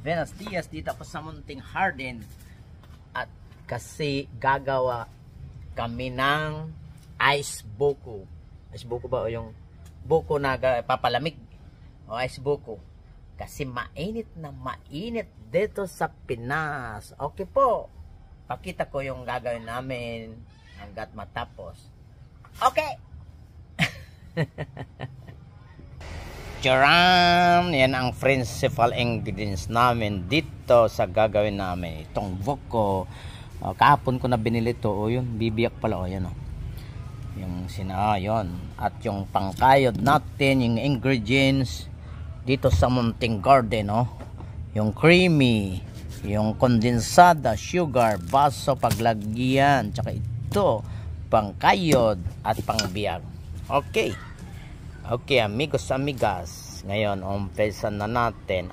Buenos Dias, dito ako sa Munting Garden. At kasi gagawa kami ng ice buko. Ice buko ba o yung buko na papalamig? O ice buko. Kasi mainit na mainit dito sa Pinas. Okay po. Pakita ko yung gagawin namin hanggat matapos. Okay. Charan! Yan ang principal ingredients namin dito sa gagawin namin. Itong buko. Kahapon ko na binili to. O yun, bibiyak pala. O yan o. Yung yun. At yung pangkayod natin, yung ingredients dito sa Munting Garden. O. Yung creamy, yung kondensada, sugar, baso, paglagyan. Tsaka ito, pangkayod at pangbiyag. Okay. Okay, amigos, amigas. Ngayon, umpisan na natin.